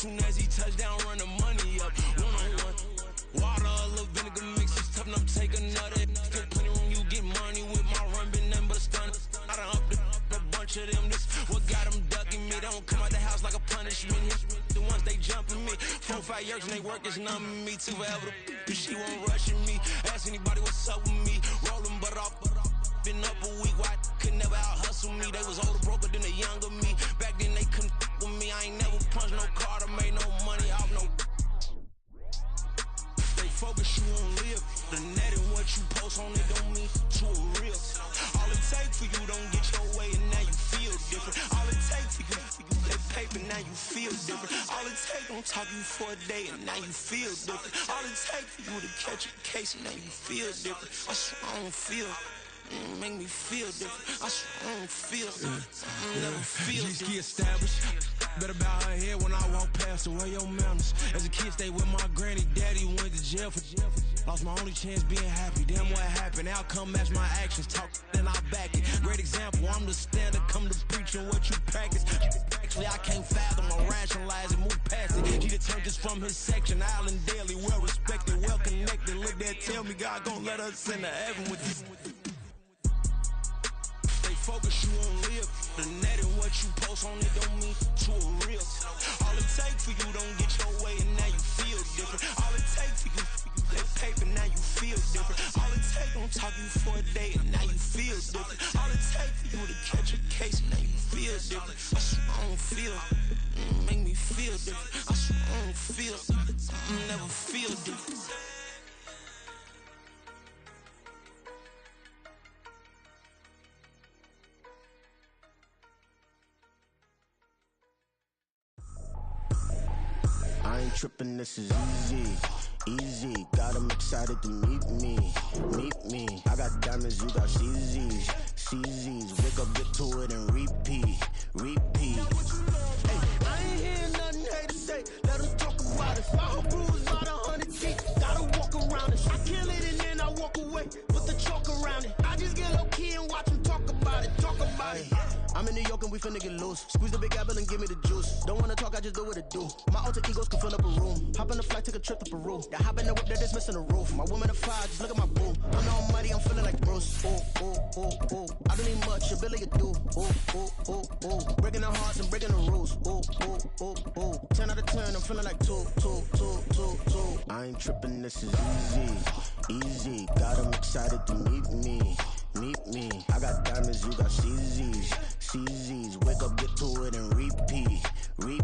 Soon as he touchdown, run the money up. One-on-one. Water, a little vinegar mix, it's tough enough to take another. Get plenty room, you get money with my run, been nothing but a stun. I done up a bunch of them, this what got them ducking me. They don't come out the house like a punishment. The ones they jumping me. 4-5 years and they work is numbing me. Too forever, she won't rushing me. Ask anybody what's up with me. Rolling but off, been up a week, why could never out hustle me. They was older, broker than the younger me. Back then they couldn't with me. I ain't never punched no card or made no money off no. Focus, you won't live. The net and what you post on it don't mean to a real. All it takes for you don't get your way and now you feel different. All it takes for you that paper, now you feel different. All it takes don't talk you for a day and now you feel different. All it takes for you to catch a case and now you feel different. I swear I don't feel. Make me feel different. I swear I don't feel. Never feel different. Established. Better bow her head when I walk past her. Where your manners? As a kid, stayed with my granny. Daddy went to jail for. Lost my only chance being happy. Damn, what happened? Outcome match my actions. Talk, then I back it. Great example. I'm the standard. Come to preaching what you practice. Actually, I can't fathom or rationalize it. Move past it. He determined just from his section. Island daily, well respected, well connected. Look there, tell me God gon' let us into heaven with this. Focus, you won't live. The net and what you post on it don't mean to a real. All it takes for you don't get your way and now you feel different. All it takes for you that paper, now you feel different. All it takes don't talk you for a day and now you feel different. All it takes for you to catch a case and now you feel different. I swear I don't feel. Make me feel different. I swear I don't feel. Never feel different. I ain't tripping, this is easy, easy. Got 'em excited to meet me. I got diamonds, you got CZs, CZs. Wake up, get to it and repeat. Hey, I ain't hearing nothing haters say. Let them talk about us. My whole crew is about 100 feet. Gotta walk around it. I kill it and then I walk away. Put the chalk around it. I just get low key and watch them talk about it. I'm in New York and we finna get loose. Squeeze the big apple and give me the juice. Don't wanna talk, I just do what it do. My alter egos can fill up a room. Hop on the flight, take a trip to Peru. That hop in the whip, that is missing the roof. My woman a fire, just look at my boo. I'm almighty, I'm feeling like Bruce. Ooh. I don't need much, ability to do. Ooh. Breaking the hearts and breaking the rules. Ooh. 10 out of 10, I'm feeling like two. I ain't tripping, this is easy. Got 'em excited to meet me. I got diamonds, you got CZs. Wake up, get to it and repeat. Hey,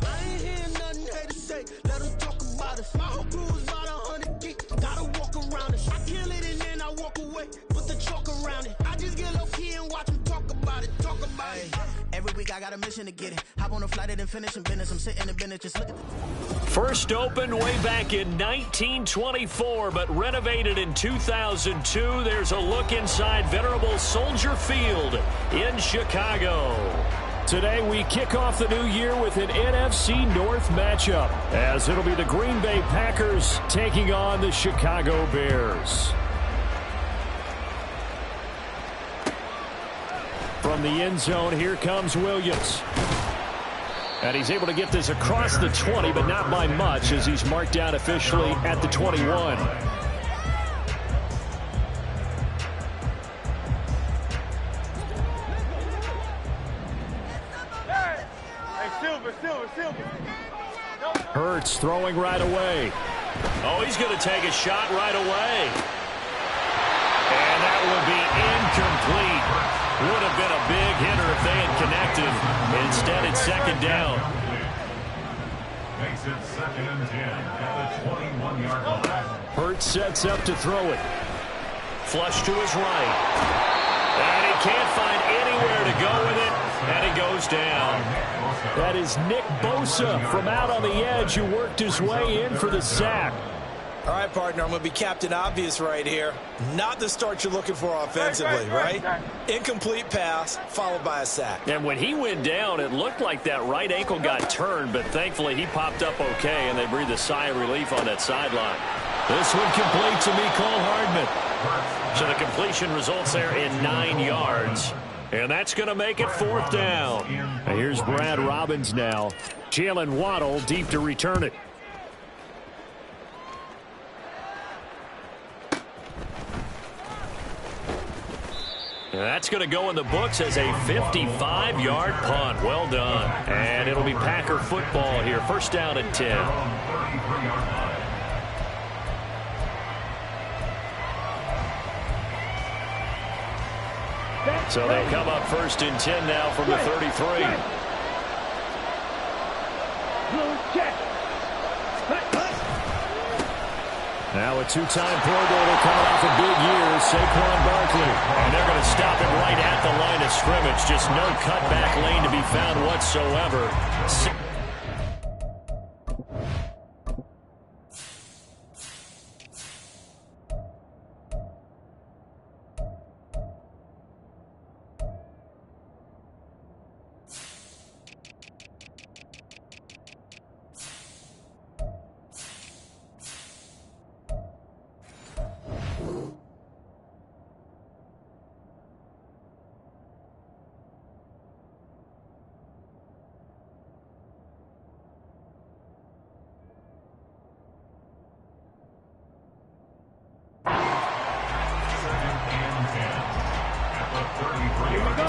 I ain't hearing nothing haters say. Let them talk about us. My whole crew is about 100 deep. Gotta walk around it. I kill it and then I walk away. Put the chalk around it. I just get low key and watch them talk about it. Every week I got a mission to get it. Hop on a flight and then finish in business. I'm sitting in business, just look at the... First opened way back in 1924, but renovated in 2002. There's a look inside venerable Soldier Field in Chicago. Today we kick off the new year with an NFC North matchup, as it'll be the Green Bay Packers taking on the Chicago Bears. From the end zone, here comes Williams. And he's able to get this across the 20, but not by much, as he's marked down officially at the 21. Hurts throwing right away. Oh, he's going to take a shot right away. And that would be incomplete. Would have been a big hitter if they had connected. Instead, it's second down. Makes it 2nd and 10 at the 21-yard line. Hurts sets up to throw it. Flush to his right. And he can't find anywhere to go with it. And he goes down. That is Nick Bosa from out on the edge who worked his way in for the sack. All right, partner, I'm going to be Captain Obvious right here. Not the start you're looking for offensively, right? Incomplete pass followed by a sack. And when he went down, it looked like that right ankle got turned, but thankfully he popped up okay, and they breathed a sigh of relief on that sideline. This one complete to Mecole Hardman. So the completion results there in 9 yards. And that's going to make it 4th down. Now here's Brad Robbins now. Jalen Waddle deep to return it. That's going to go in the books as a 55-yard punt. Well done. And it'll be Packer football here. First down and 10. So they'll come up first and 10 now from the 33. Now a two-time Pro Bowler coming off a big year, Saquon Barkley. And they're going to stop him right at the line of scrimmage. Just no cutback lane to be found whatsoever.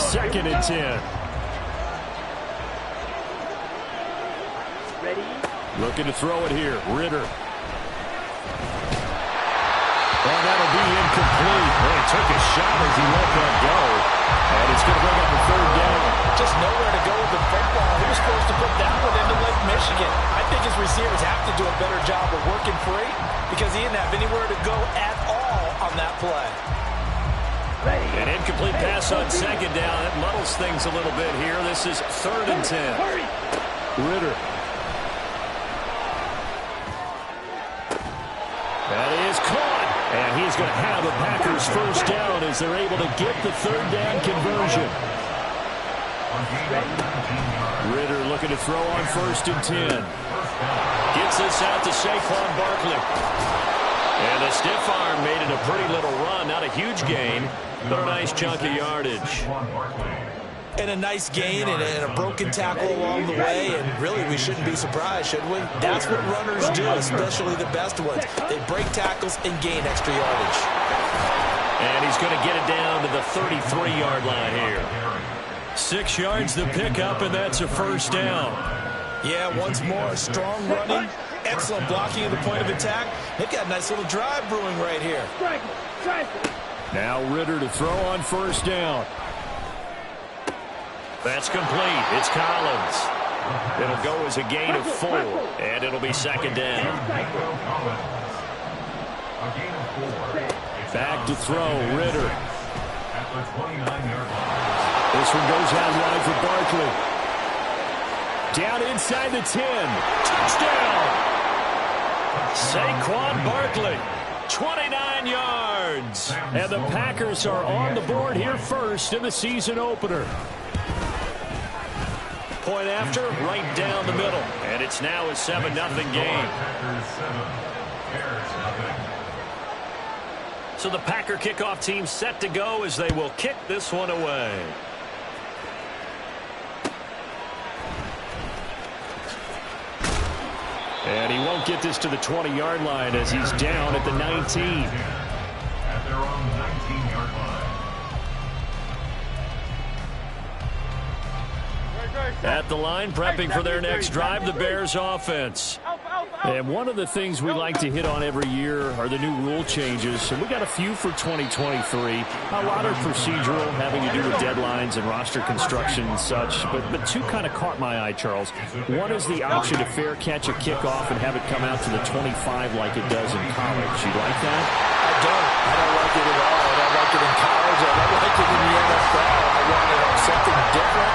Second and 10. Ready? Looking to throw it here. Ritter. And that'll be incomplete. Well, he took a shot as he let that go. And it's going to bring up a third down. Just nowhere to go with the football. He was supposed to put that one into Lake Michigan. I think his receivers have to do a better job of working free because he didn't have anywhere to go at all on that play. An incomplete pass on second down. That muddles things a little bit here. This is third and 10. Ritter. That is caught. And he's going to have the Packers first down as they're able to get the third down conversion. Ritter looking to throw on first and 10. Gets this out to Saquon Barkley. And a stiff arm made it a pretty little run. Not a huge gain, but a nice chunk of yardage. And a nice gain and a broken tackle along the way. And really, we shouldn't be surprised, should we? That's what runners do, especially the best ones. They break tackles and gain extra yardage. And he's going to get it down to the 33-yard line here. 6 yards the pickup, and that's a first down. Yeah, once more, strong running. Excellent blocking at the point of attack. They've got a nice little drive brewing right here. Now Ritter to throw on first down. That's complete. It's Collins. It'll go as a gain of 4, and it'll be second down. Back to throw, Ritter. This one goes out wide for Barkley. Down inside the 10. Touchdown! Saquon Barkley, 29 yards. And the Packers are on the board here first in the season opener. Point after, right down the middle. And it's now a 7-0 game. So the Packer kickoff team set to go as they will kick this one away. And he won't get this to the 20-yard line as he's down at the 19. At their own 19-yard line. At the line, prepping for their next drive, the Bears offense. And one of the things we like to hit on every year are the new rule changes. And we got a few for 2023. A lot are procedural, having to do with deadlines and roster construction and such. But two kind of caught my eye, Charles. One is the option to fair catch a kickoff and have it come out to the 25 like it does in college. You like that? I don't like it at all. I don't like it in college. I don't like it in the NFL. I wanted something different.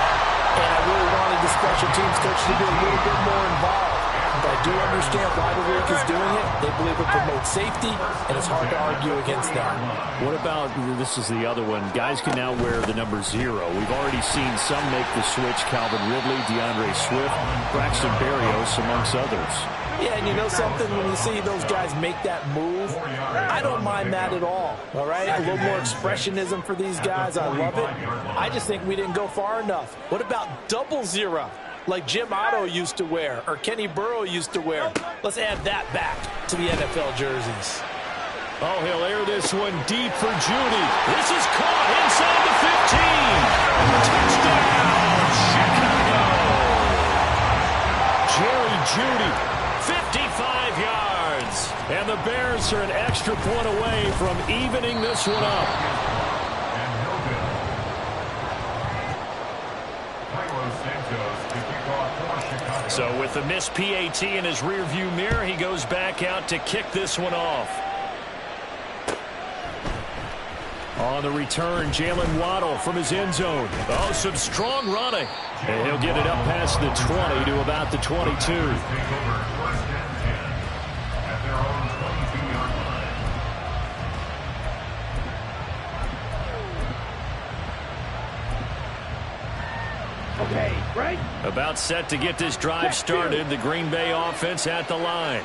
And I really wanted the special teams coach to be a little bit more involved. But I do understand why the league is doing it. They believe it promotes safety, and it's hard to argue against that. What about, this is the other one, guys can now wear the number 0. We've already seen some make the switch, Calvin Ridley, DeAndre Swift, Braxton Berrios, amongst others. Yeah, and you know something? When you see those guys make that move, I don't mind that at all right? A little more expressionism for these guys. I love it. I just think we didn't go far enough. What about double 0? like Jim Otto used to wear or Kenny Burrow used to wear. Let's add that back to the NFL jerseys. Oh, he'll air this one deep for Judy. This is caught inside the 15. Touchdown, Chicago. Jerry Judy, 55 yards. And the Bears are an extra point away from evening this one up. So with the missed PAT in his rearview mirror, he goes back out to kick this one off. On the return, Jalen Waddle from his end zone. Oh, some strong running. And he'll get it up past the 20 to about the 22. Okay, right? About set to get this drive started. The Green Bay offense at the line.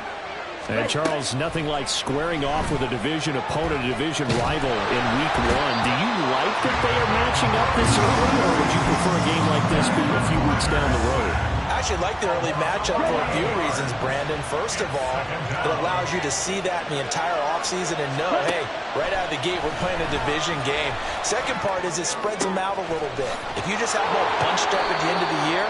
And, Charles, nothing like squaring off with a division opponent, a division rival in Week 1. Do you like that they are matching up this early, or would you prefer a game like this being a few weeks down the road? I actually like the early matchup for a few reasons, Brandon. First of all, it allows you to see that in the entire offseason and know, hey, right out of the gate, we're playing a division game. Second part is it spreads them out a little bit. If you just have them all bunched up at the end of the year,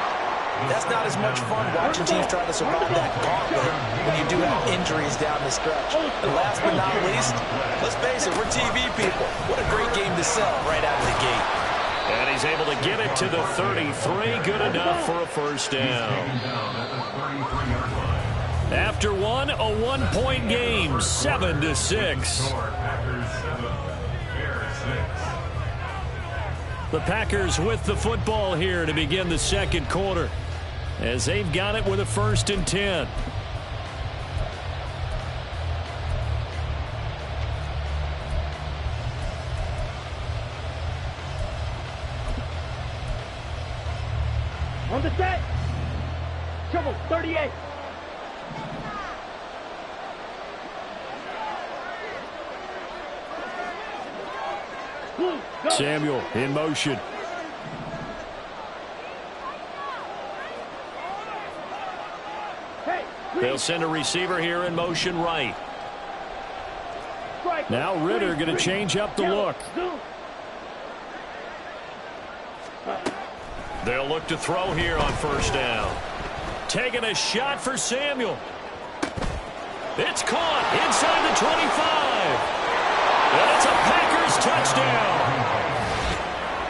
that's not as much fun watching teams try to survive that gauntlet when you do have injuries down the stretch. And last but not least, let's face it, we're TV people. What a great game to sell right out of the gate. And he's able to get it to the 33. Good enough for a first down. After one, a one-point game, 7-6. The Packers with the football here to begin the second quarter, as they've got it with a 1st and 10. On the set. Trouble, 38. Samuel in motion. They'll send a receiver here in motion right. Now Ritter going to change up the look. They'll look to throw here on first down. Taking a shot for Samuel. It's caught inside the 25. And it's a Packers touchdown.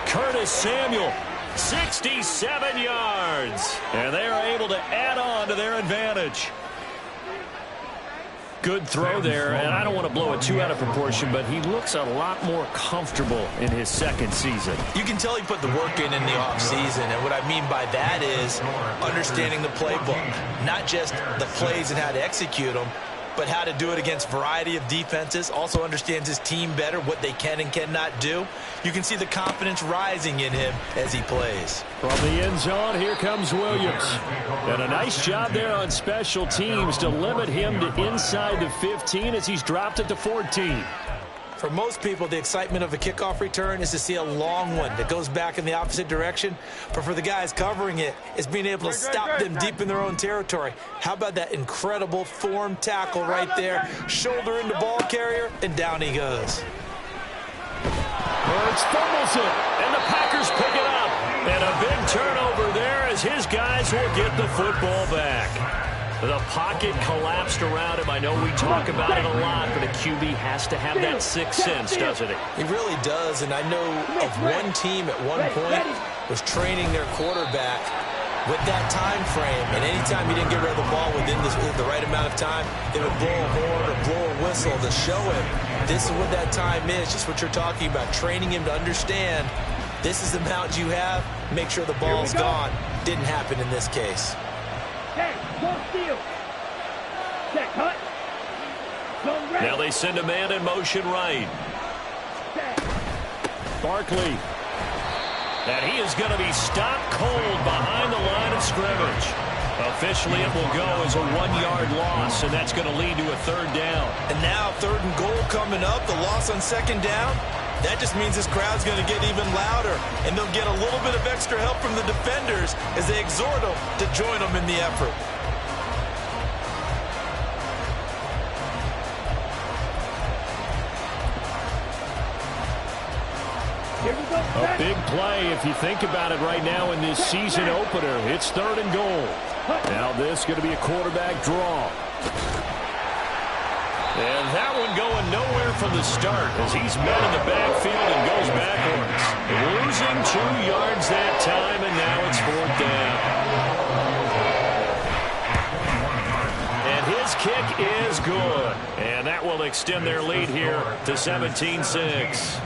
Curtis Samuel, 67 yards. And they are able to add on to their advantage. Good throw there, and I don't want to blow it too out of proportion, but he looks a lot more comfortable in his second season. You can tell he put the work in the offseason, and what I mean by that is understanding the playbook. Not just the plays and how to execute them, but how to do it against a variety of defenses. Also understands his team better, what they can and cannot do. You can see the confidence rising in him as he plays. From the end zone, here comes Williams. And a nice job there on special teams to limit him to inside the 15 as he's dropped it to 14. For most people, the excitement of a kickoff return is to see a long one that goes back in the opposite direction. But for the guys covering it, it's being able to stop them deep in their own territory. How about that incredible form tackle right there? Shoulder into ball carrier, and down he goes. Birds fumbles it, and the Packers pick it up. And a big turnover there as his guys will get the football back. The pocket collapsed around him. I know we talk about it a lot, but a QB has to have that sixth sense, doesn't he? He really does, and I know of one team at one point was training their quarterback with that time frame, and anytime he didn't get rid of the ball within the right amount of time, they would blow a horn or blow a whistle to show him this is what that time is, just what you're talking about, training him to understand this is the amount you have, make sure the ball's gone. Didn't happen in this case. Now they send a man in motion right. Barkley. And he is going to be stopped cold behind the line of scrimmage. Officially, it will go as a 1-yard loss, and that's going to lead to a third down. And now 3rd and goal coming up. The loss on 2nd down. That just means this crowd's going to get even louder, and they'll get a little bit of extra help from the defenders as they exhort them to join them in the effort. A big play if you think about it right now in this season opener. It's 3rd and goal. Now this is going to be a quarterback draw. And that one going nowhere from the start as he's met in the backfield and goes backwards. Losing 2 yards that time, and now it's 4th down. And his kick is good. And that will extend their lead here to 17-6.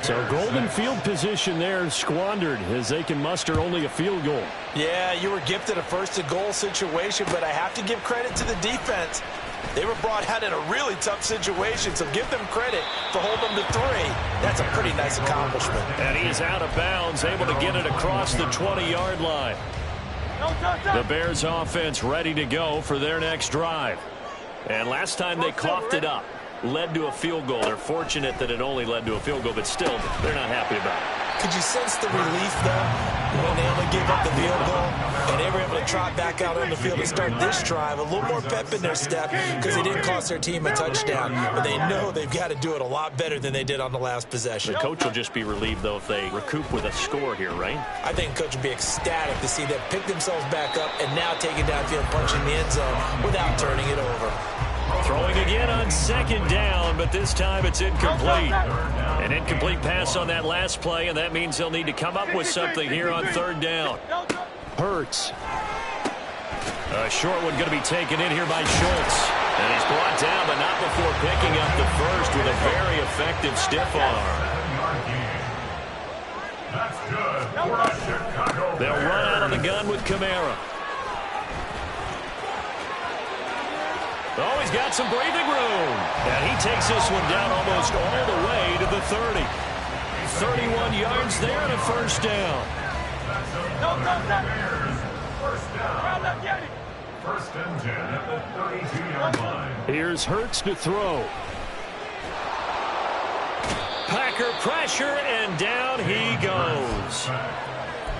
So golden field position there squandered as they can muster only a field goal. Yeah, you were gifted a 1st and goal situation, but I have to give credit to the defense. They were brought out in a really tough situation, so give them credit for holding them to 3. That's a pretty nice accomplishment. And he is out of bounds, able to get it across the 20-yard line. The Bears offense ready to go for their next drive. And last time they coughed it up, led to a field goal. They're fortunate that it only led to a field goal, but still, they're not happy about it. Could you sense the relief, though, when they only gave up the field goal and they were able to trot back out on the field and start this drive? A little more pep in their step because they didn't cost their team a touchdown, but they know they've got to do it a lot better than they did on the last possession. The coach will just be relieved, though, if they recoup with a score here, right? I think the coach will be ecstatic to see them pick themselves back up and now take it downfield, punching the end zone without turning it over. Throwing again on 2nd down, but this time it's incomplete. An incomplete pass on that last play, and that means they'll need to come up with something here on 3rd down. Hurts. A short one going to be taken in here by Schultz. And he's brought down, but not before picking up the first with a very effective stiff arm. That's good for Chicago. They'll run out of the gun with Kamara. Oh, he's got some breathing room. And he takes this one down almost all the way to the 30. 31 yards there and a 1st down. First down. 1st and 10 at the 32-yard line. Here's Hurts to throw. Packer pressure, and down he goes.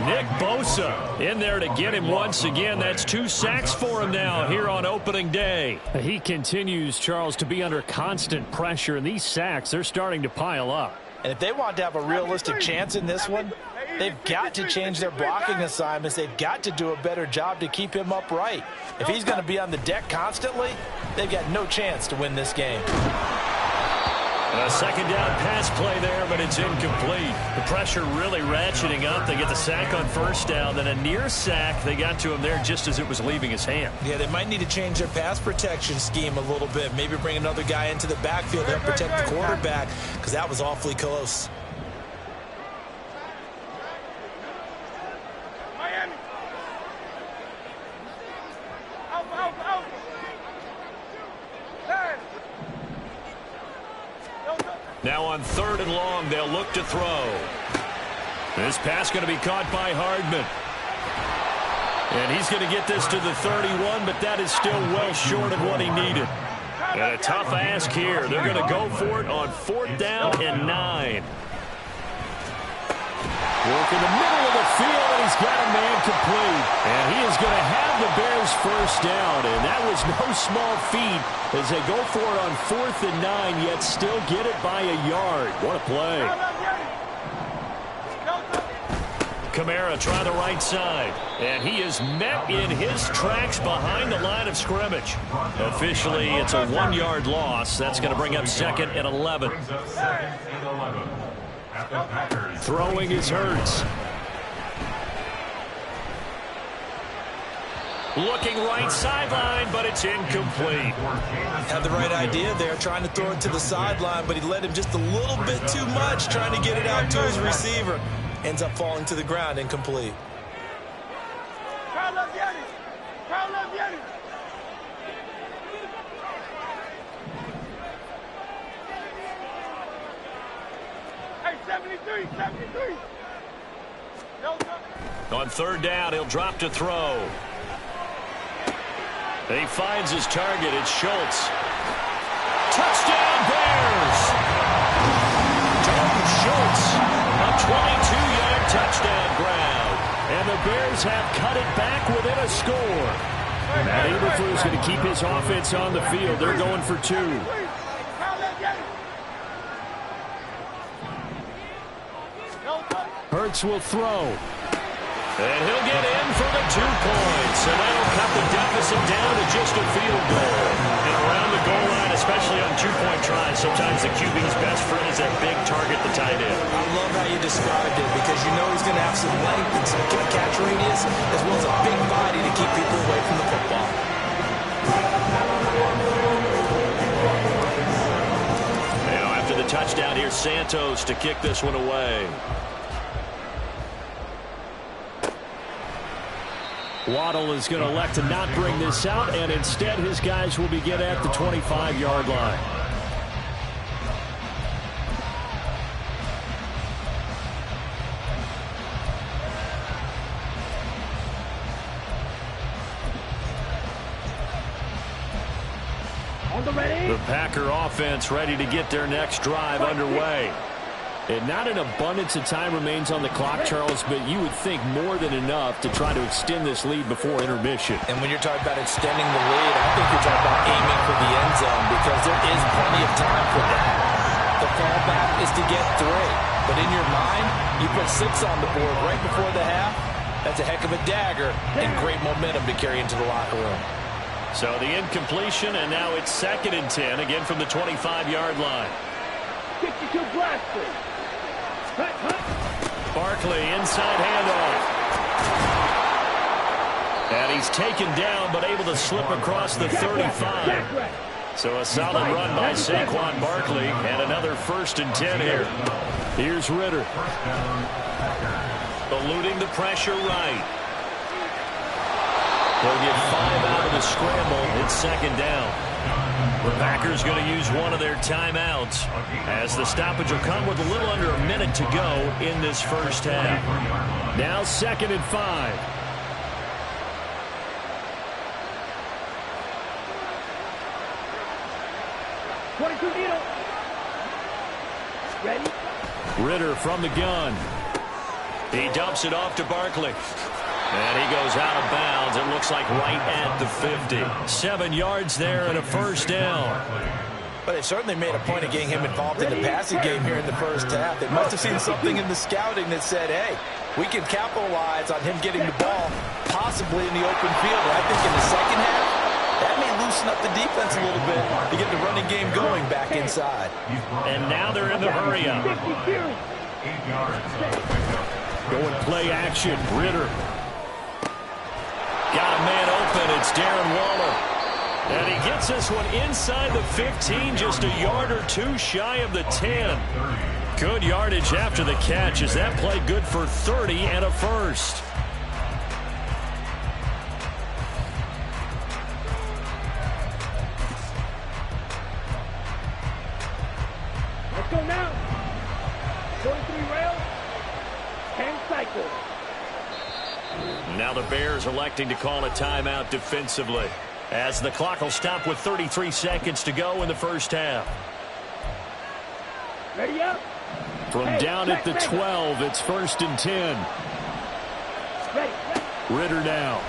Nick Bosa in there to get him once again. That's 2 sacks for him now here on opening day. He continues, Charles, to be under constant pressure, and these sacks, they're starting to pile up. And if they want to have a realistic chance in this one, they've got to change their blocking assignments. They've got to do a better job to keep him upright. If he's going to be on the deck constantly, they've got no chance to win this game. A 2nd down pass play there, but it's incomplete. The pressure really ratcheting up. They get the sack on 1st down, then a near sack. They got to him there just as it was leaving his hand. Yeah, they might need to change their pass protection scheme a little bit. Maybe bring another guy into the backfield to help protect the quarterback, because that was awfully close. Miami. Out. Now on 3rd and long, they'll look to throw. This pass going to be caught by Hardman. And he's going to get this to the 31, but that is still well short of what he needed. And a tough ask here. They're going to go for it on 4th down and 9. Work in the middle of the field, and he's got a man complete. And he is going to have the Bears 1st down, and that was no small feat as they go for it on 4th and 9, yet still get it by a yard. What a play. Kamara try the right side, and he is met in his tracks behind the line of scrimmage. Officially, it's a 1-yard loss. That's going to bring up 2nd and 11. Throwing is Hurts. Looking right sideline, but it's incomplete. Had the right idea there, trying to throw it to the sideline, but he led him just a little bit too much, trying to get it out to his receiver. Ends up falling to the ground, incomplete. Hey, 73. On 3rd down, he'll drop to throw. He finds his target. It's Schultz. Touchdown, Bears! Jordan Hurts, a 22-yard touchdown grab. And the Bears have cut it back within a score. Matt Eberflus going to keep his offense on the field. They're going for 2. Hurts will throw. And he'll get in for the 2 points. And that'll cut the deficit down to just a field goal. And around the goal line, especially on 2-point tries, sometimes the QB's best friend is that big target, the tight end. I love how you described it because you know he's going to have some length and some catch radius as well as a big body to keep people away from the football. Now after the touchdown, here's Santos to kick this one away. Waddle is going to elect to not bring this out, and instead his guys will begin at the 25-yard line. The Packer offense ready to get their next drive underway. And not an abundance of time remains on the clock, Charles, but you would think more than enough to try to extend this lead before intermission. And when you're talking about extending the lead, I think you're talking about aiming for the end zone because there is plenty of time for that. The fallback is to get 3. But in your mind, you put 6 on the board right before the half. That's a heck of a dagger and great momentum to carry into the locker room. So the incompletion, and now it's 2nd and 10, again from the 25-yard line. 62 blaster. Barkley, inside handoff. And he's taken down, but able to slip across the 35. So a solid run by Saquon Barkley, and another 1st and 10 here. Here's Ritter. Eluding the pressure right. They'll get 5 out of the scramble. It's 2nd down. The Packers going to use one of their timeouts as the stoppage will come with a little under a minute to go in this first half. Now 2nd and 5. Ready? Ritter from the gun. He dumps it off to Barkley. And he goes out of bounds. It looks like right at the 50. 7 yards there and a 1st down. But they certainly made a point of getting him involved in the passing game here in the first half. They must have seen something in the scouting that said, hey, we can capitalize on him getting the ball possibly in the open field. But I think in the second half, that may loosen up the defense a little bit to get the running game going back inside. And now they're in the hurry up. Going play action. Ritter. Got a man open. It's Darren Waller. And he gets this one inside the 15, just a yard or 2 shy of the 10. Good yardage after the catch. Is that play good for 30 and a 1st? Let's go now. 43 rails. 10 cycles. Now the Bears electing to call a timeout defensively, as the clock will stop with 33 seconds to go in the first half. Ready up. From down at the 12, it's 1st and 10. Ready. Ritter now.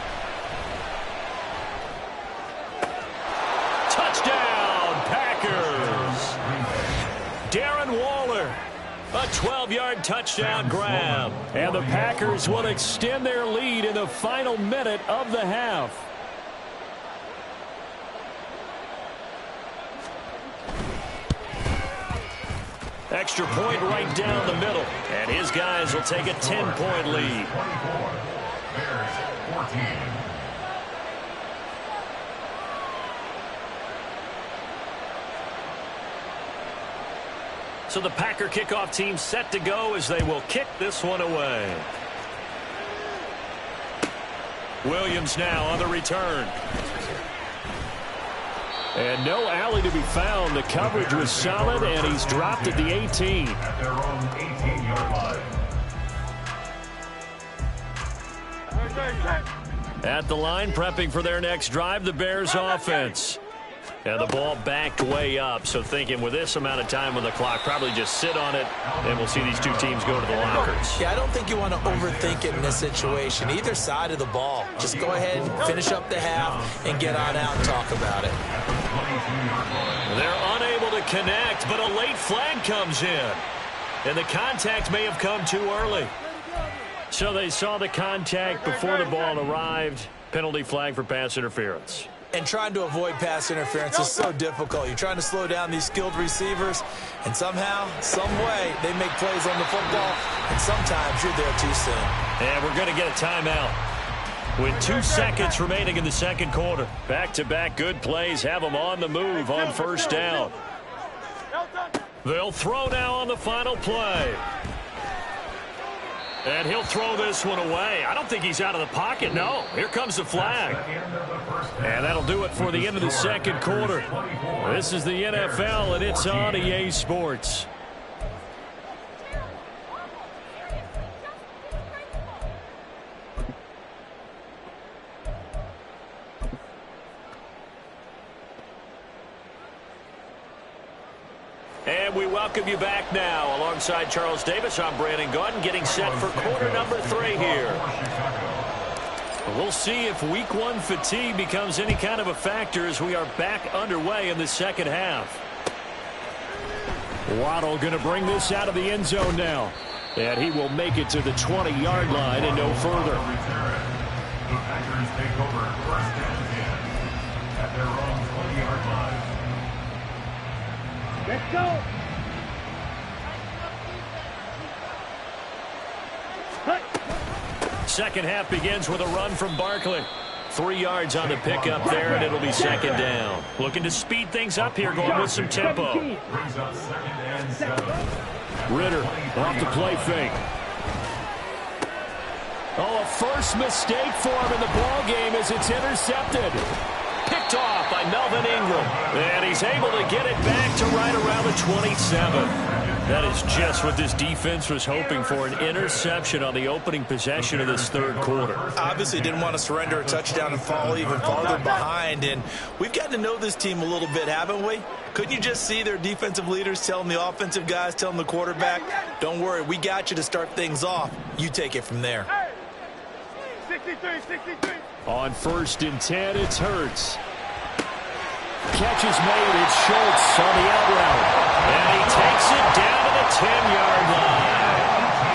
Touchdown, Packers! Darren Waller. A 12-yard touchdown grab. And the Packers will extend their lead in the final minute of the half. Extra point right down the middle. And his guys will take a 10-point lead. 24. Bears 14. So the Packer kickoff team set to go as they will kick this one away. Williams now on the return. And no alley to be found. The coverage was solid, and he's dropped at the 18. At their own 18-yard line. At the line, prepping for their next drive, the Bears offense. And the ball backed way up, so thinking with this amount of time on the clock, probably just sit on it, and we'll see these two teams go to the lockers. Yeah, I don't think you want to overthink it in this situation. Either side of the ball. Just go ahead, finish up the half, and get on out and talk about it. They're unable to connect, but a late flag comes in. And the contact may have come too early. So they saw the contact before the ball arrived. Penalty flag for pass interference. And trying to avoid pass interference is so difficult. You're trying to slow down these skilled receivers, and somehow, some way, they make plays on the football, and sometimes you're there too soon. And we're going to get a timeout with 2 seconds remaining in the second quarter. Back-to-back good plays have them on the move on first down. They'll throw now on the final play. And he'll throw this one away. I don't think he's out of the pocket. No, here comes the flag. And that'll do it for the end of the second quarter. This is the NFL, and it's on EA Sports. And we welcome you back now. Alongside Charles Davis, I'm Brandon Gaudin, getting set for quarter number 3 here. We'll see if week 1 fatigue becomes any kind of a factor as we are back underway in the second half. Waddle going to bring this out of the end zone now. And he will make it to the 20-yard line and no further. The Packers take over first and 10 at their own 20-yard line. Let's go. Second half begins with a run from Barkley. 3 yards on the pickup there, and it'll be second down. Looking to speed things up here, going with some tempo. Brings up second and 7. Ritter off the play fake. Oh, a first mistake for him in the ball game as it's intercepted. Picked off by Melvin Ingram. And he's able to get it back to right around the 27. That is just what this defense was hoping for, an interception on the opening possession of this third quarter. Obviously didn't want to surrender a touchdown and fall even farther behind. And we've gotten to know this team a little bit, haven't we? Couldn't you just see their defensive leaders telling the offensive guys, telling the quarterback, don't worry, we got you to start things off. You take it from there. 63. On first and 10, it's Hurts. Catch is made. It's Schultz on the out route. And he takes it down to the 10-yard line.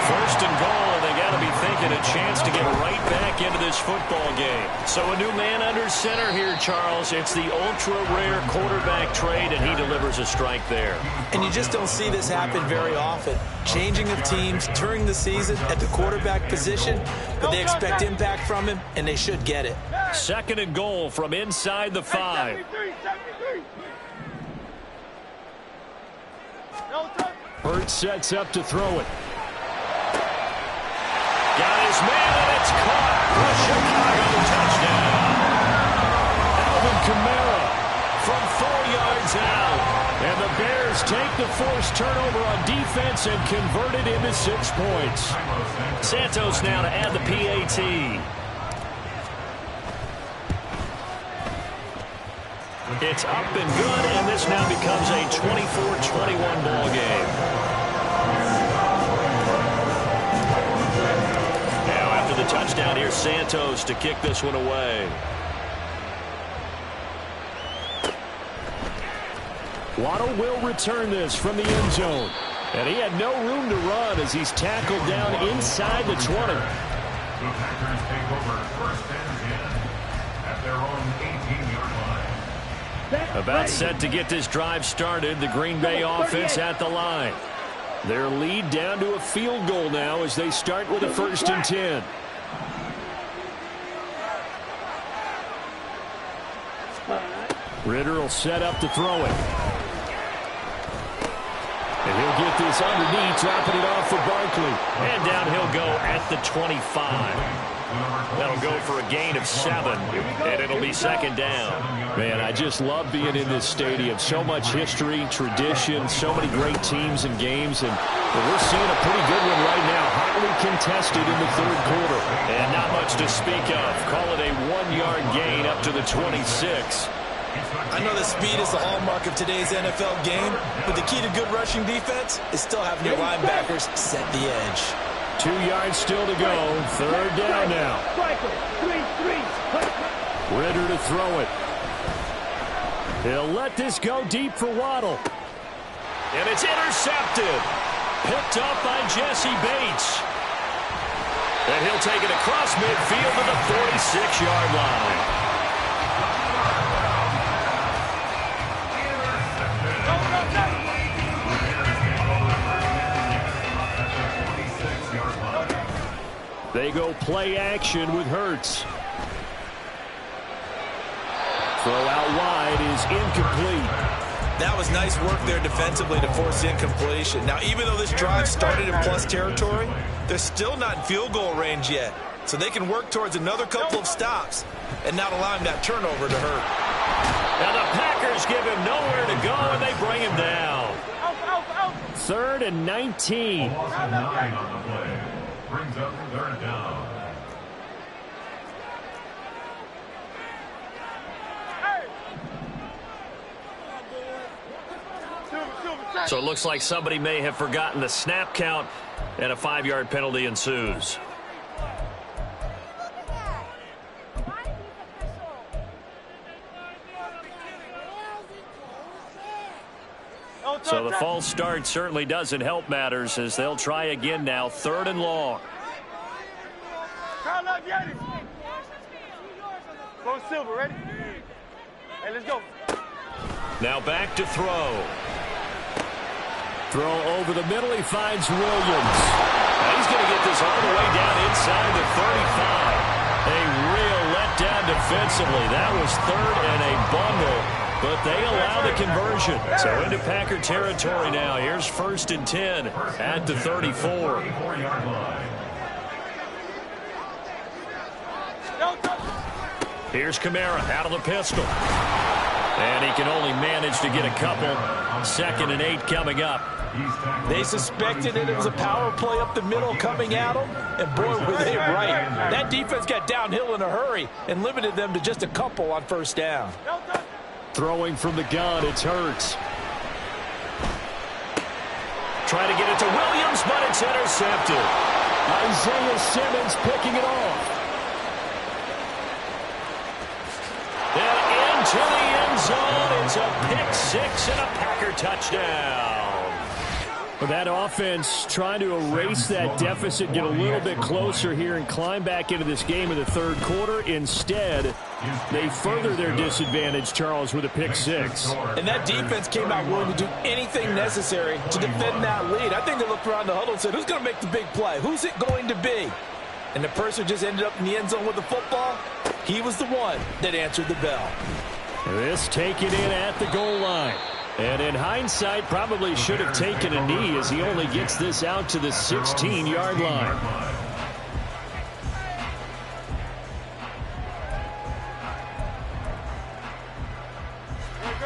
First and goal, and they got to be thinking a chance to get right back into this football game. So a new man under center here, Charles. It's the ultra-rare quarterback trade, and he delivers a strike there. And you just don't see this happen very often. Changing of teams during the season at the quarterback position, but they expect impact from him, and they should get it. Second and goal from inside the 5. 73. Hurts sets up to throw it. Got his man, and it's caught for a Chicago touchdown. Alvin Kamara from 4 yards out. And the Bears take the forced turnover on defense and convert it into 6 points. Santos now to add the PAT. It's up and good, and this now becomes a 24-21 ball game. Now after the touchdown, here's Santos to kick this one away. Waddle will return this from the end zone. And he had no room to run as he's tackled down inside the 20. The Packers take over first and 10 at their own 18-yard line. About set to get this drive started. The Green Bay offense at the line. Their lead down to a field goal now as they start with a first and 10. Ritter will set up to throw it. And he'll get this underneath, dropping it off for Barkley. And down he'll go at the 25. That'll go for a gain of 7, and it'll be second down. Man, I just love being in this stadium. So much history, tradition, so many great teams and games, and we're seeing a pretty good one right now, hotly contested in the third quarter. And not much to speak of. Call it a 1-yard gain up to the 26. I know that speed is the hallmark of today's NFL game, but the key to good rushing defense is still having your linebackers set the edge. 2 yards still to go. Third down now. Ritter to throw it. He'll let this go deep for Waddle. And it's intercepted. Picked up by Jesse Bates. And he'll take it across midfield to the 46-yard line. They go play action with Hurts. Throw out wide is incomplete. That was nice work there defensively to force the incompletion. Now, even though this drive started in plus territory, they're still not in field goal range yet. So they can work towards another couple of stops and not allowing that turnover to hurt. Now the Packers give him nowhere to go, and they bring him down. 3rd and 19. Loss of 9 on the play. Brings up 3rd down. So it looks like somebody may have forgotten the snap count, and a 5-yard penalty ensues. So the false start certainly doesn't help matters as they'll try again now. 3rd and long. Go Silver, ready? Hey, let's go. Now back to throw. Throw over the middle. He finds Williams. And he's going to get this all the way down inside the 35. A real letdown defensively. That was 3rd and a bundle, but they allow the conversion. So into Packer territory now. Here's 1st and 10 at the 34. Here's Kamara out of the pistol. And he can only manage to get a couple. 2nd and 8 coming up. They suspected that it was a power play up the middle coming at them, and boy, were they right. That defense got downhill in a hurry and limited them to just a couple on 1st down. Throwing from the gun, it's Hurts. Trying to get it to Williams, but it's intercepted. Isaiah Simmons picking it off. And into the end zone. It's a pick 6 and a Packer touchdown. Well, that offense trying to erase that deficit, get a little bit closer here and climb back into this game in the 3rd quarter. Instead, they further their disadvantage, Charles, with a pick 6. And that defense came out willing to do anything necessary to defend that lead. I think they looked around the huddle and said, who's going to make the big play? Who's it going to be? And the person who just ended up in the end zone with the football, he was the one that answered the bell. This taken in at the goal line. And in hindsight, probably should have taken a knee as he only gets this out to the 16-yard line.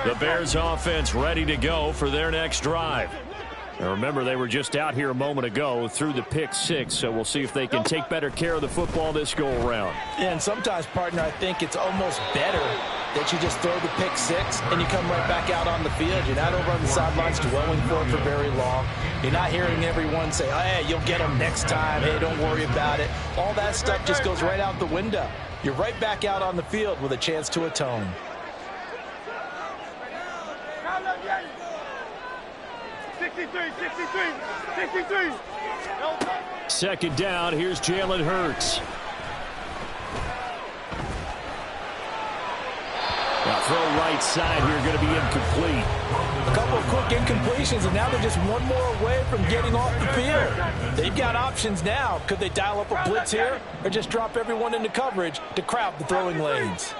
The Bears offense ready to go for their next drive. Now remember, they were just out here a moment ago through the pick 6, so we'll see if they can take better care of the football this go-around. And sometimes, partner, I think it's almost better that you just throw the pick 6 and you come right back out on the field. You're not over on the sidelines dwelling for it for very long. You're not hearing everyone say, oh, hey, you'll get them next time. Hey, don't worry about it. All that stuff just goes right out the window. You're right back out on the field with a chance to atone. Second down, here's Jalen Hurts. Now throw right side here, going to be incomplete. A couple of quick incompletions, and now they're just one more away from getting off the field. They've got options now. Could they dial up a blitz here or just drop everyone into coverage to crowd the throwing lanes?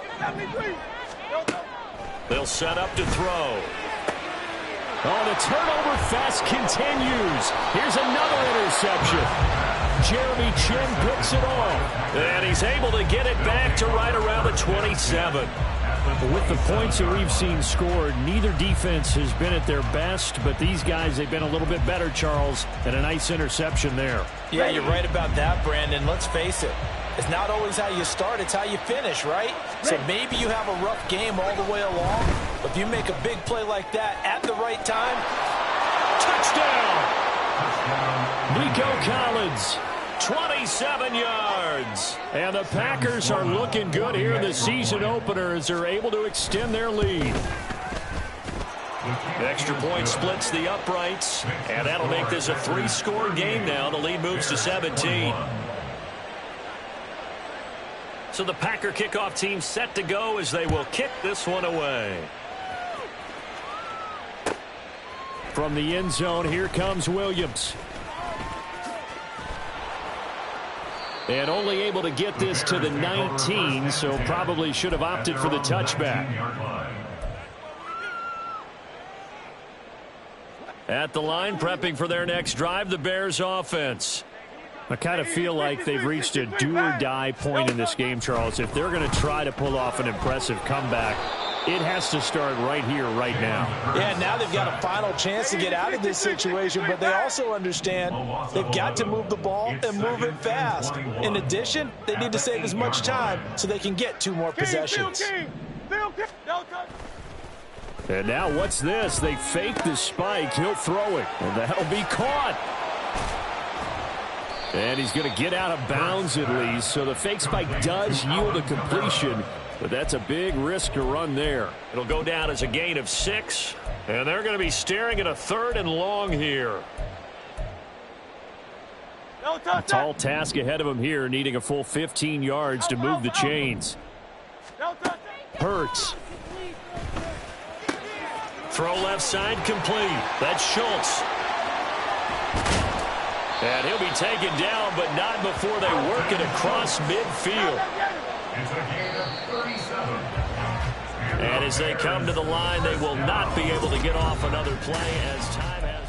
They'll set up to throw. Oh, the turnover fest continues. Here's another interception. Jeremy Chin picks it off. And he's able to get it back to right around the 27. With the points that we've seen scored, neither defense has been at their best, but these guys, they've been a little bit better, Charles, and a nice interception there. Yeah, you're right about that, Brandon. Let's face it. It's not always how you start, it's how you finish, right? So maybe you have a rough game all the way along, but if you make a big play like that at the right time, touchdown! Nico Collins, 27 yards. And the Packers are looking good here in the season opener as they're able to extend their lead. The extra point splits the uprights, and that'll make this a 3-score game now. The lead moves to 17. So the Packer kickoff team set to go as they will kick this one away. From the end zone, here comes Williams. And only able to get this to the 19, so probably should have opted for the touchback. At the line, prepping for their next drive, the Bears offense. I kind of feel like they've reached a do-or-die point in this game, Charles. If they're going to try to pull off an impressive comeback, it has to start right here, right now. Yeah, now they've got a final chance to get out of this situation, but they also understand they've got to move the ball and move it fast. In addition, they need to save as much time so they can get 2 more possessions. And now what's this? They fake the spike. He'll throw it, and that'll be caught. And he's going to get out of bounds at least, so the fake spike does yield a completion, but that's a big risk to run there. It'll go down as a gain of 6, and they're going to be staring at a 3rd and long here. A tall task ahead of him here, needing a full 15 yards to move the chains. Hurts. Throw left side complete. That's Schultz. And he'll be taken down, but not before they work it across midfield. It's a gain of 37. And as they come to the line, they will not be able to get off another play as time has.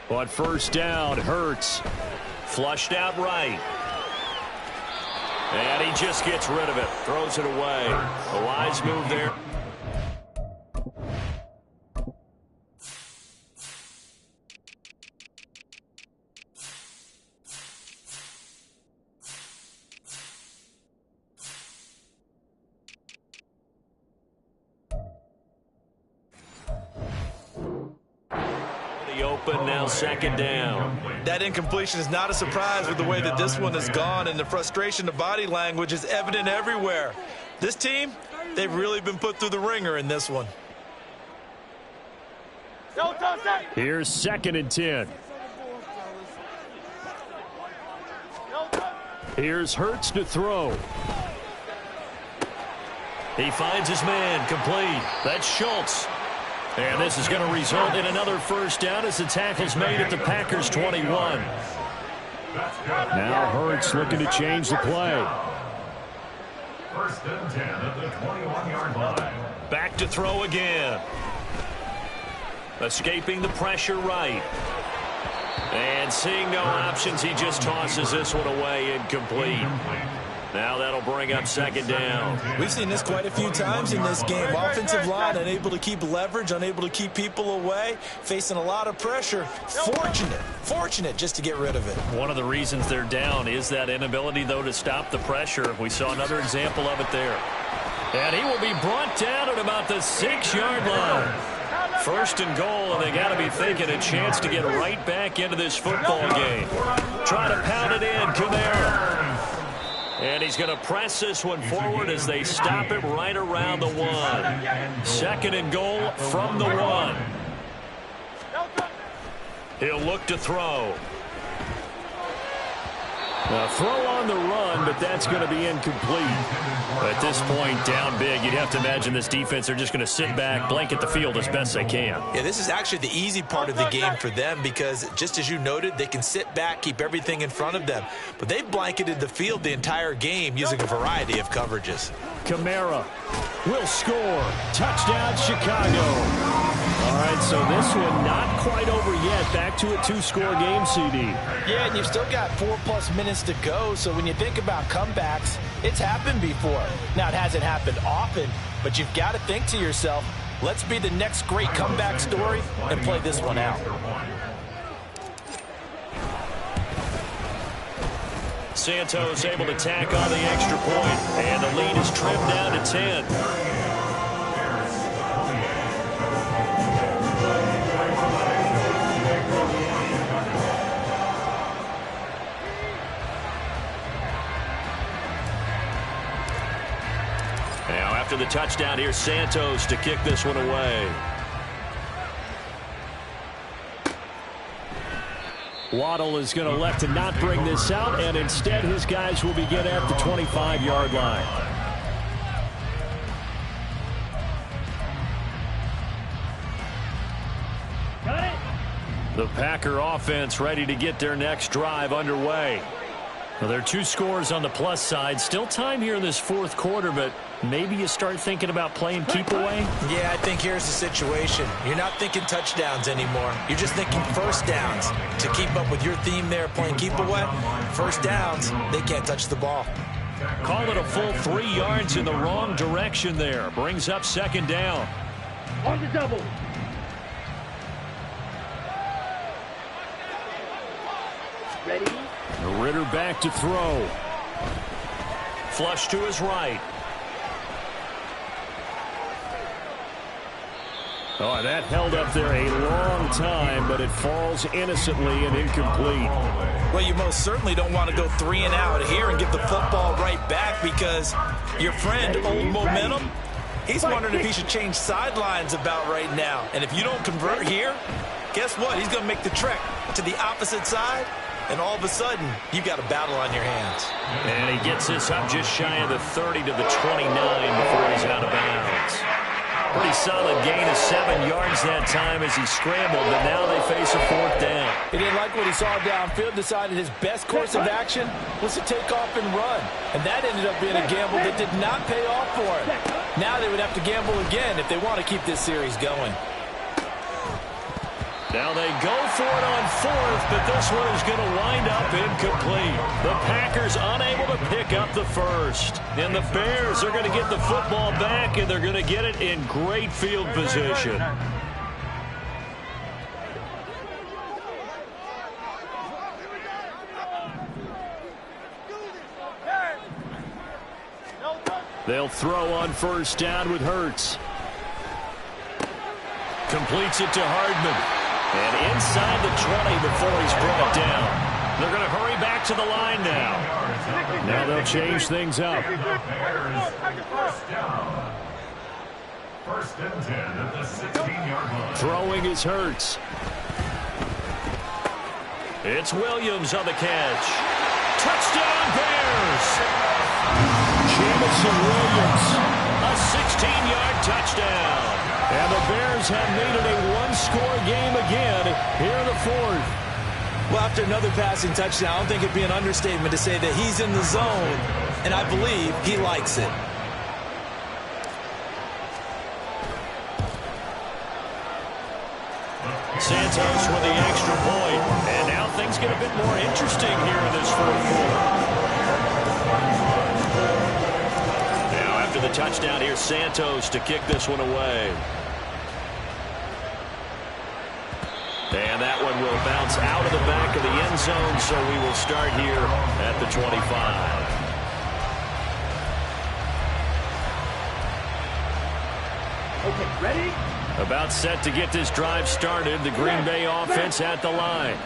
On first down, Hurts. Flushed out right. And he just gets rid of it. Throws it away. A wise move there. Open now, 2nd down. That incompletion is not a surprise with the way that this one has gone, and the frustration, the body language is evident everywhere. This team, they've really been put through the ringer in this one. Here's 2nd and 10. Here's Hurts to throw. He finds his man, complete. That's Schultz. And this is going to result in another first down as the tackle's made at the Packers' 21. Now Hurts looking to change the play. 1st and 10 at the 21-yard line. Back to throw again. Escaping the pressure right. And seeing no options, he just tosses this one away, incomplete. Now that'll bring up 2nd down. We've seen this quite a few times in this game. Offensive line unable to keep leverage, unable to keep people away, facing a lot of pressure. Fortunate just to get rid of it. One of the reasons they're down is that inability, though, to stop the pressure. We saw another example of it there. And he will be brought down at about the 6-yard line. 1st and goal, and they got to be thinking a chance to get right back into this football game. Try to pound it in, Kamara. And he's going to press this one forward as they stop it right around the 1. 2nd and goal from the 1. He'll look to throw. Now, throw on the run, but that's going to be incomplete. At this point, down big, you'd have to imagine this defense, they're just going to sit back, blanket the field as best they can. Yeah, this is actually the easy part of the game for them because, just as you noted, they can sit back, keep everything in front of them. But they've blanketed the field the entire game using a variety of coverages. Kamara will score. Touchdown, Chicago. All right, so this one not quite over yet. Back to a 2-score game, CD. Yeah, and you've still got 4+ minutes to go, so when you think about comebacks, it's happened before. Now, it hasn't happened often, but you've got to think to yourself, let's be the next great comeback story and play this one out. Santos able to tack on the extra point, and the lead is trimmed down to 10. Now after the touchdown, here's Santos to kick this one away. Waddle is going to elect to not bring this out, and instead his guys will begin at the 25-yard line. Got it. The Packer offense ready to get their next drive underway. Well, there are 2 scores on the plus side. Still time here in this fourth quarter, but maybe you start thinking about playing keep away? Yeah, I think here's the situation. You're not thinking touchdowns anymore. You're just thinking first downs. To keep up with your theme there, playing keep away, first downs, they can't touch the ball. Call it a full 3 yards in the wrong direction there. Brings up second down. On the double. Ready? Ritter back to throw. Flush to his right. Oh, that held up there a long time, but it falls innocently and incomplete. Well, you most certainly don't want to go 3 and out here and give the football right back, because your friend, Old Momentum, he's wondering if he should change sidelines about right now. And if you don't convert here, guess what? He's going to make the trek to the opposite side, and all of a sudden, you got a battle on your hands. And he gets this up just shy of the 30 to the 29 before he's out of bounds. Pretty solid gain of 7 yards that time as he scrambled, but now they face a 4th down. He didn't like what he saw downfield, decided his best course of action was to take off and run. And that ended up being a gamble that did not pay off for him. Now they would have to gamble again if they want to keep this series going. Now they go for it on 4th, but this one is going to wind up incomplete. The Packers unable to pick up the first. And the Bears are going to get the football back, and they're going to get it in great field position. They'll throw on first down with Hurts. Completes it to Hardman. And inside the 20 before he's brought down. They're going to hurry back to the line now. Now they'll change things up. First and 10 at the 16-yard line. Throwing is Hurts. It's Williams on the catch. Touchdown Bears! Jamison Williams, a 16-yard touchdown. And the Bears have made it a one-score game again here in the fourth. Well, after another passing touchdown, I don't think it'd be an understatement to say that he's in the zone, and I believe he likes it. Santos with the extra point, and now things get a bit more interesting here in this fourth quarter. Now after the touchdown, here's Santos to kick this one away. And that one will bounce out of the back of the end zone, so we will start here at the 25. Okay, ready? About set to get this drive started, the Green Bay offense at the line.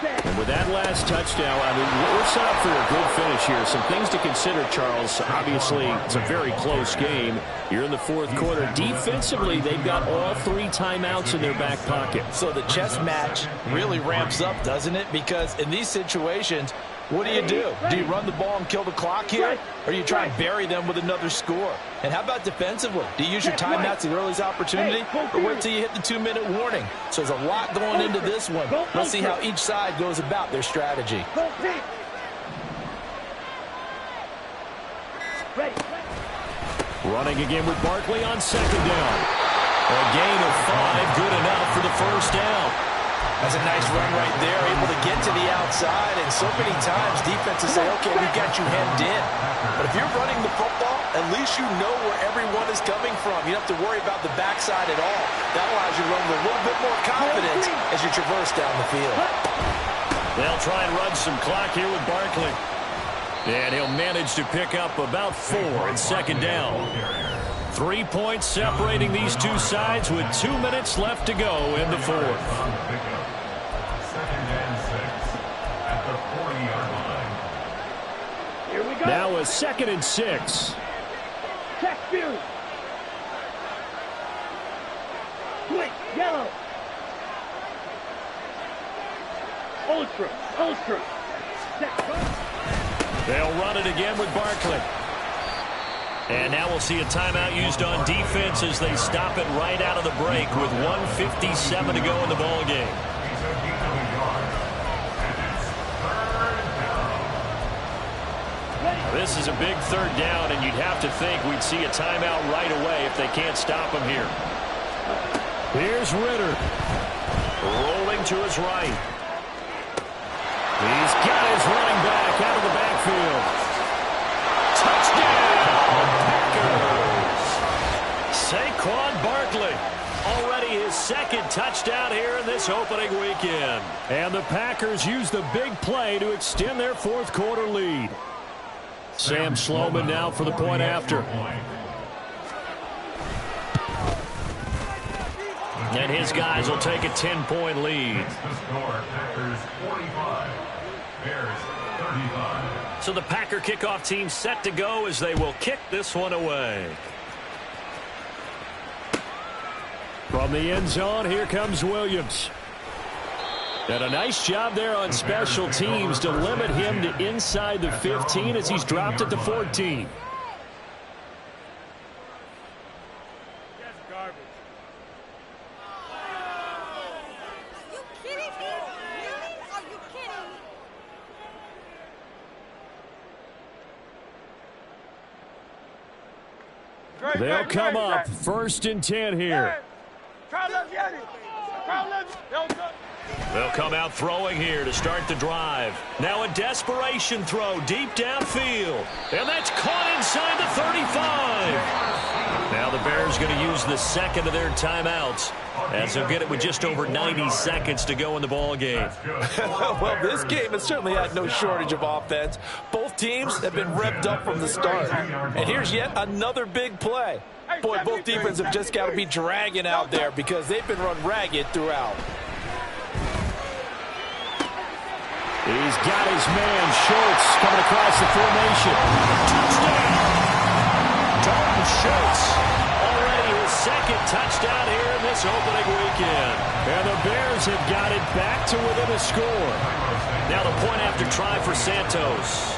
And with that last touchdown, I mean, we're set up for a good finish here. Some things to consider, Charles. Obviously, it's a very close game. You're in the fourth quarter. Defensively, they've got all 3 timeouts in their back pocket. So the chess match really ramps up, doesn't it? Because in these situations, what do? Do you run the ball and kill the clock here? Or do you try and bury them with another score? And how about defensively? Do you use your timeouts at the earliest opportunity? Or wait till you hit the 2-minute warning? So there's a lot going into this one. Let's see how each side goes about their strategy. Running again with Barkley on second down. A gain of 5, good enough for the first down. That's a nice run right there, able to get to the outside, and so many times defenses say, okay, we've got you hemmed in. But if you're running the football, at least you know where everyone is coming from. You don't have to worry about the backside at all. That allows you to run with a little bit more confidence as you traverse down the field. They'll try and run some clock here with Barkley. And he'll manage to pick up about 4 in second down. 3 points separating these two sides with 2 minutes left to go in the fourth. Second and 6 at the 40-yard line. Here we go. Now a 2nd and 6. Check view. Quick, yellow. Ultra. They'll run it again with Barkley. And now we'll see a timeout used on defense as they stop it right out of the break with 1:57 to go in the ball game. This is a big third down, and you'd have to think we'd see a timeout right away if they can't stop him here. Here's Ritter. Rolling to his right. He's got his running back out of the backfield. Touchdown, Packers! Saquon Barkley. Already his second touchdown here in this opening weekend. And the Packers use the big play to extend their fourth quarter lead. Sam Sloman now for the point after. And his guys will take a 10-point lead. So the Packer kickoff team set to go as they will kick this one away. From the end zone, here comes Williams. And a nice job there on special teams to limit him to inside the 15 as he's dropped it to 14. They'll come up 1st and 10 here. They'll come out throwing here to start the drive. Now a desperation throw deep downfield. And that's caught inside the 35. Now the Bears going to use the second of their timeouts as they'll get it with just over 90 seconds to go in the ball game. Well, this game has certainly had no shortage of offense. Both teams have been revved up from the start. And here's yet another big play. Boy, both defenses have just got to be dragging out there because they've been run ragged throughout. He's got his man, Schultz, coming across the formation. Touchdown! Dalton Schultz, already his second touchdown here in this opening weekend. And the Bears have got it back to within a score. Now the point after try for Santos.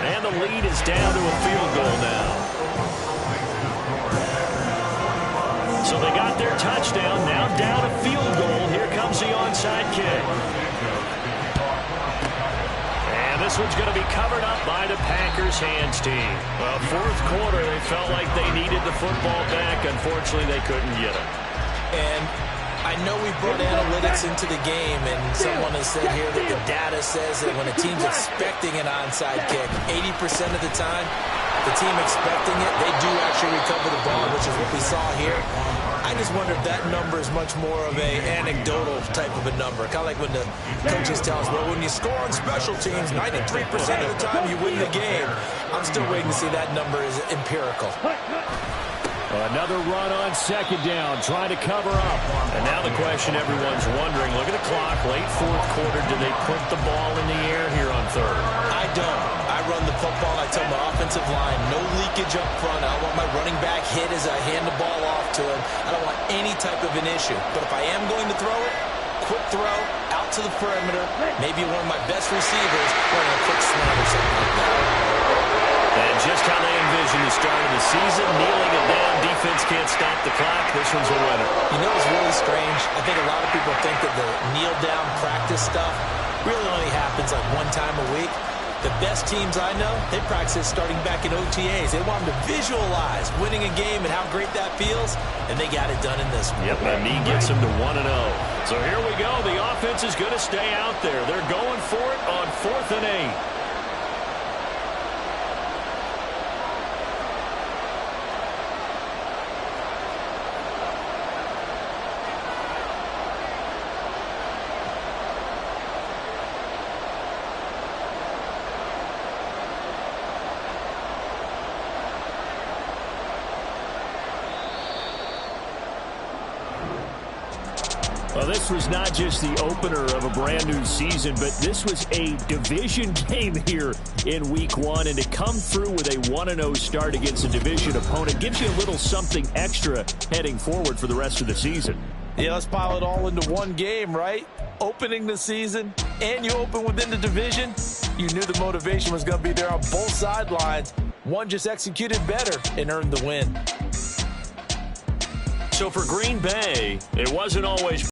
And the lead is down to a field goal now. So they got their touchdown, now down a field goal. Here comes the onside kick. And this one's going to be covered up by the Packers hands team. Well, fourth quarter, they felt like they needed the football back. Unfortunately, they couldn't get it. And I know we brought analytics into the game, and someone has said here that the data says that when a team's expecting an onside kick, 80% of the time, the team expecting it, they do actually recover the ball, which is what we saw here. I just wonder if that number is much more of a anecdotal type of a number. Kind of like when the coaches tell us, well, when you score on special teams, 93% of the time you win the game. I'm still waiting to see that number is empirical. Another run on second down, trying to cover up. And now the question everyone's wondering, look at the clock, late fourth quarter, do they put the ball in the air here on third? I don't. I run the football. I tell my offensive line, no leakage up front. I don't want my running back hit as I hand the ball off to him. I don't want any type of an issue. But if I am going to throw it, quick throw, out to the perimeter, maybe one of my best receivers running a quick slant or something like that. And just how they envision the start of the season, kneeling it down, defense can't stop the clock. This one's a winner. You know what's really strange? I think a lot of people think that the kneel-down practice stuff really only happens like one time a week. The best teams I know, they practice starting back in OTAs. They want them to visualize winning a game and how great that feels, and they got it done in this one. Yep, and he gets them to 1-0. So here we go. The offense is going to stay out there. They're going for it on 4th and 8. Well, this was not just the opener of a brand new season, but this was a division game here in week 1. And to come through with a 1-0 start against a division opponent gives you a little something extra heading forward for the rest of the season. Yeah, let's pile it all into one game, right? Opening the season, and you open within the division. You knew the motivation was going to be there on both sidelines. One just executed better and earned the win. So for Green Bay, it wasn't always